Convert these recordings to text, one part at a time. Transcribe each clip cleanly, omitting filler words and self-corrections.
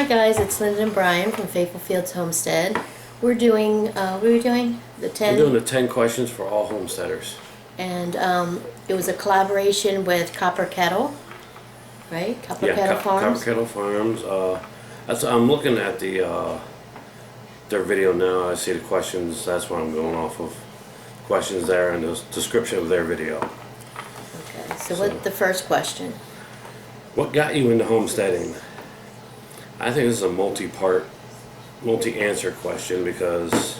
Hi guys, it's Linda and Brian from faithfulfieldsh Homestead. We're doing, what are we doing? We're doing the 10 questions for all homesteaders. And it was a collaboration with Copper Kettle, right? Copper Kettle Farms. Copper Kettle Farms. I'm looking at their video now. I see the questions. That's what I'm going off of. Questions there and the description of their video. Okay, so what's the first question? What got you into homesteading? I think this is a multi-answer question because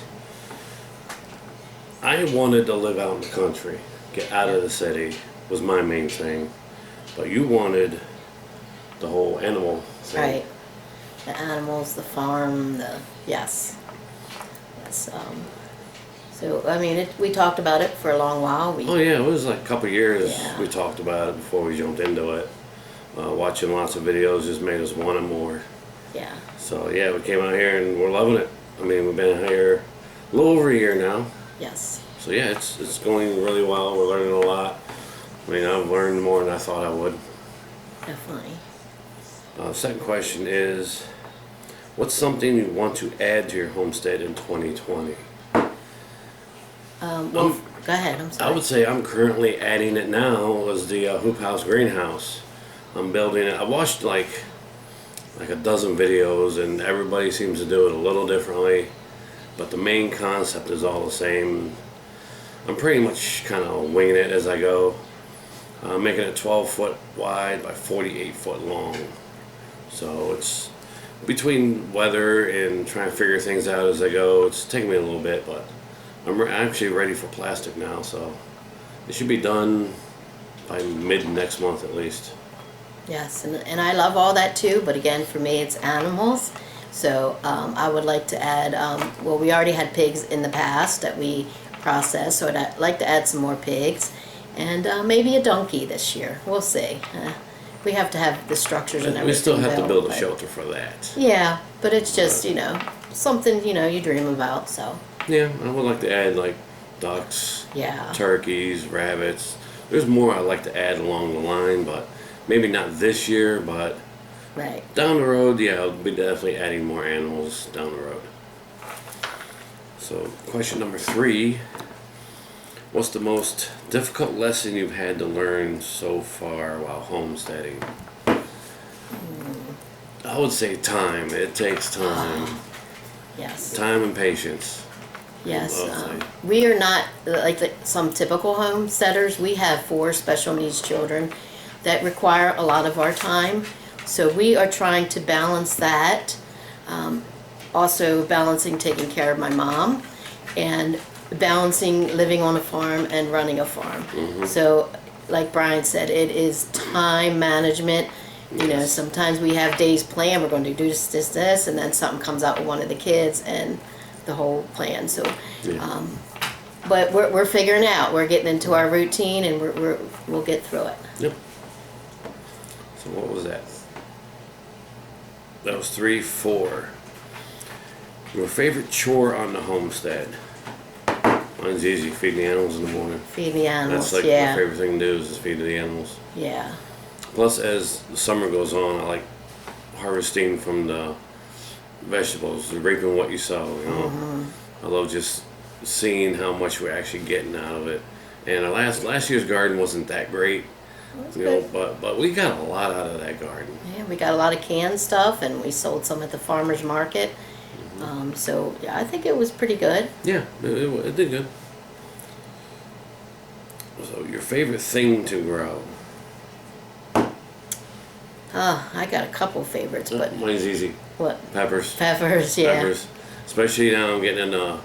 I wanted to live out in the country, get out of the city was my main thing, but you wanted the whole animal thing. Right, the animals, the farm, yes. So I mean, we talked about it for a long while. Oh yeah, it was like a couple years we Yeah. talked about it before we jumped into it. Watching lots of videos just made us want it more. Yeah. So yeah, we came out here and we're loving it. I mean, we've been here a little over a year now. Yes. So yeah, it's going really well. We're learning a lot. I mean, I've learned more than I thought I would. Definitely. Second question is, what's something you want to add to your homestead in 2020? Well, go ahead. I'm sorry. I would say I'm currently adding it now as the hoop house greenhouse. I'm building it. I watched like a dozen videos and everybody seems to do it a little differently, but the main concept is all the same. I'm pretty much kind of winging it as I go. Making it 12 foot wide by 48 foot long. So it's between weather and trying to figure things out as I go. It's taking me a little bit, but I'm actually ready for plastic now, so it should be done by mid next month at least. Yes, and I love all that too, but again, for me, it's animals. So I would like to add, well, we already had pigs in the past that we processed, so I'd like to add some more pigs. And maybe a donkey this year. We'll see. We have to have the structures and everything. We still have to build a but, shelter for that. Yeah, but it's just, you know, something, you know, you dream about, so. Yeah, I would like to add like ducks, turkeys, rabbits. There's more I'd like to add along the line, but maybe not this year, but down the road, yeah, I'll be definitely adding more animals down the road. So, question number 3. What's the most difficult lesson you've had to learn so far while homesteading? I would say time. It takes time. Yes. Time and patience. Yes. We are not like some typical homesteaders. We have 4 special needs children that require a lot of our time. So we are trying to balance that. Also balancing taking care of my mom and balancing living on a farm and running a farm. So like Brian said, it is time management. You know, sometimes we have days planned, we're going to do this, and then something comes out with one of the kids and the whole plan. So, but we're figuring out. We're getting into our routine, and we'll get through it. Yep. So what was that? That was 3, 4. Your favorite chore on the homestead? Mine's easy, feeding the animals in the morning. Feed the animals, That's like my favorite thing to do is feed the animals. Yeah. Plus, as the summer goes on, I like harvesting from the vegetables, reaping what you sow, you know. I love just seeing how much we're actually getting out of it. And last year's garden wasn't that great, you know, but we got a lot out of that garden. Yeah, we got a lot of canned stuff, and we sold some at the farmer's market. So yeah, I think it was pretty good. Yeah, it did good. So your favorite thing to grow? I got a couple favorites, but mine's easy. What? Peppers. Peppers, yeah. Peppers. Especially now I'm getting into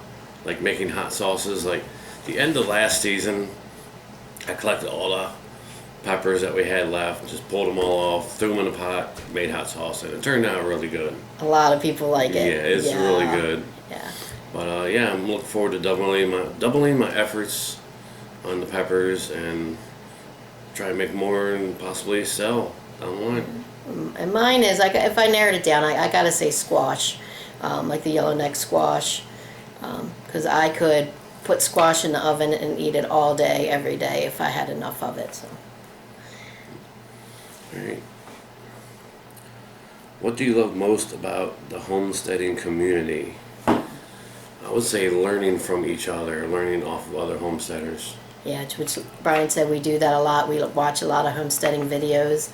like making hot sauces. Like the end of last season, I collected all the peppers that we had left, just pulled them all off, threw them in a pot, made hot sauce, and it turned out really good. A lot of people like it. Yeah, it's really good. Yeah. But yeah, I'm looking forward to doubling my efforts on the peppers and try to make more and possibly sell down the line. And mine is, if I narrowed it down, I gotta say squash, like the yellowneck squash, because I could put squash in the oven and eat it all day, every day, if I had enough of it. So. All right. What do you love most about the homesteading community? I would say learning from each other, learning off of other homesteaders. Yeah, which Brian said we do that a lot. We watch a lot of homesteading videos.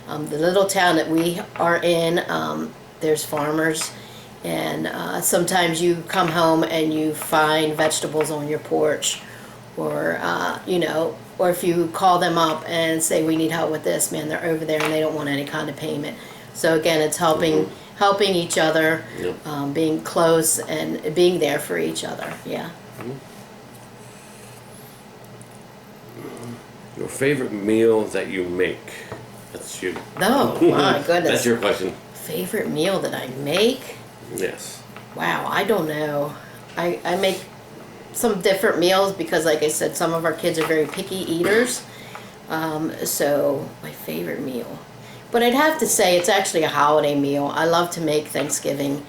The little town that we are in, there's farmers, and sometimes you come home and you find vegetables on your porch, or or if you call them up and say we need help with this, man, they're over there and they don't want any kind of payment. So again, it's helping each other, Yep. being close and being there for each other. Yeah. Your favorite meal that you make? That's you. Oh my goodness. That's your question. Favorite meal that I make? Yes. Wow, I don't know. I make some different meals because, like I said, some of our kids are very picky eaters. So my favorite meal. But I'd have to say it's actually a holiday meal. I love to make Thanksgiving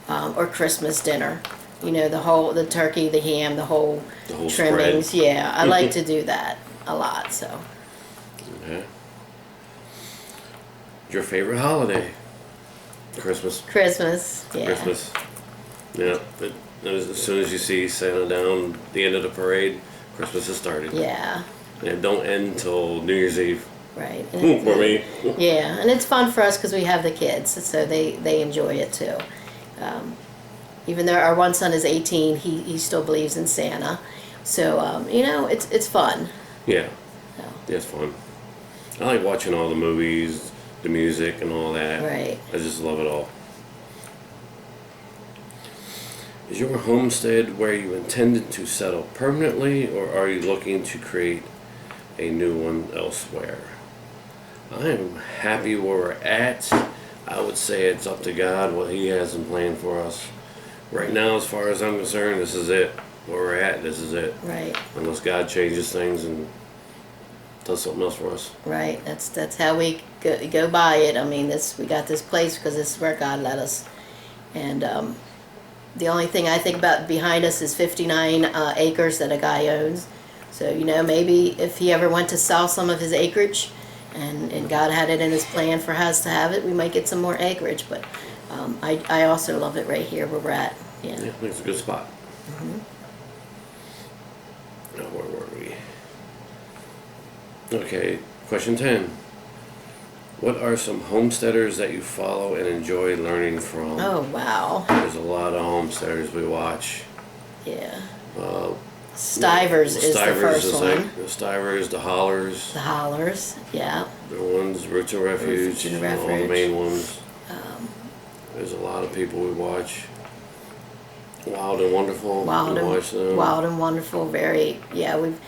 or Christmas dinner. You know, the turkey, the ham, the whole trimmings. Spread. Yeah, I like to do that a lot. So. Okay. Your favorite holiday? Christmas. Christmas. Yeah. Christmas. Yeah. As soon as you see Santa down at the end of the parade, Christmas has started. Yeah. And it don't end until New Year's Eve. Right. For me. Yeah, and it's fun for us because we have the kids, so they enjoy it too. Even though our one son is 18, he still believes in Santa. So, it's fun. Yeah. So. Yeah, it's fun. I like watching all the movies, the music, and all that. Right. I just love it all. Is your homestead where you intended to settle permanently, or are you looking to create a new one elsewhere? I am happy where we're at. I would say it's up to God what He has in plan for us. Right now, as far as I'm concerned, this is it. Where we're at, this is it. Right. Unless God changes things and does something else for us. Right. That's how we go by it. I mean, we got this place because this is where God led us. And the only thing I think about behind us is 59 acres that a guy owns. So, maybe if he ever went to sell some of his acreage and God had it in His plan for us to have it, we might get some more acreage. But I also love it right here where we're at. Yeah, I think it's a good spot. Now, where were we? Okay, question 10. What are some homesteaders that you follow and enjoy learning from? Oh, wow. There's a lot of homesteaders we watch. Yeah. Stivers is the first one. The Stivers, the Hollers. The Hollers, yeah. The ones, Roots and Refuge, Roots and all the Refuge. main ones. There's a lot of people we watch. Wild and Wonderful. Wild we watch them. Wild and Wonderful, very, yeah, we've,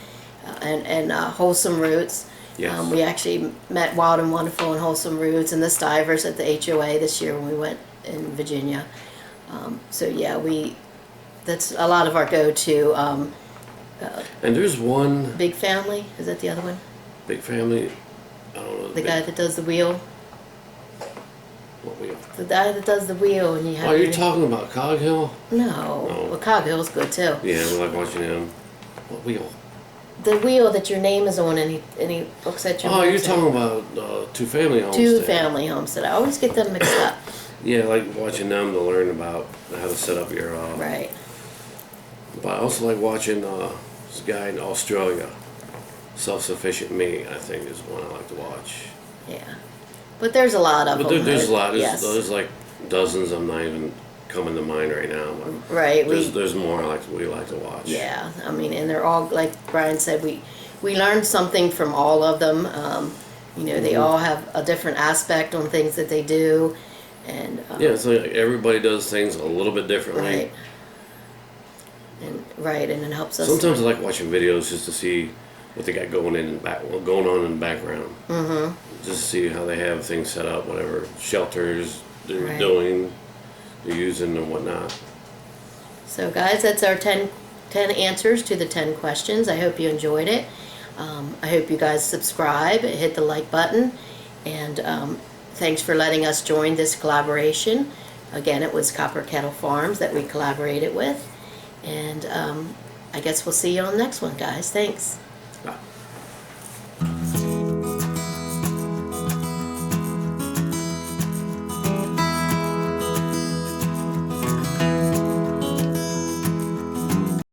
and Wholesome Roots. Yes. We actually met Wild and Wonderful and Wholesome Roots and the Stivers at the HOA this year when we went in Virginia. So yeah, that's a lot of our go-to. And there's one Big Family, is that the other one? big family. I don't know. The guy that does the wheel? What wheel? The guy that does the wheel and you have... Oh, you're talking about Cog Hill? No. Well, Cog Hill's good too. Yeah, we like watching him. What wheel? The wheel that your name is on and he looks at your... Oh, you're homestead. talking about two-family homestead. Two-family homestead. I always get them mixed up. Yeah, I like watching them to learn about how to set up your... Right. But I also like watching this guy in Australia. Self-Sufficient Me, I think, is one I like to watch. Yeah. But there's a lot of But them. there's a lot. Yes. There's like dozens. I'm not even coming to mind right now. But Right. there's more we like to watch. Yeah. I mean, and they're all, like Brian said, we learned something from all of them. They all have a different aspect on things that they do. And Yeah, it's like everybody does things a little bit differently. Right. And it helps us. Sometimes I like watching videos just to see what they got going on in the background. Mm-hmm. Just to see how they have things set up, whatever shelters they're doing, they're using and whatnot. So guys, that's our 10 answers to the 10 questions. I hope you enjoyed it. I hope you guys subscribe, hit the like button, and thanks for letting us join this collaboration. Again, it was Copper Kettle Farms that we collaborated with. And I guess we'll see you on the next one, guys. Thanks. Bye.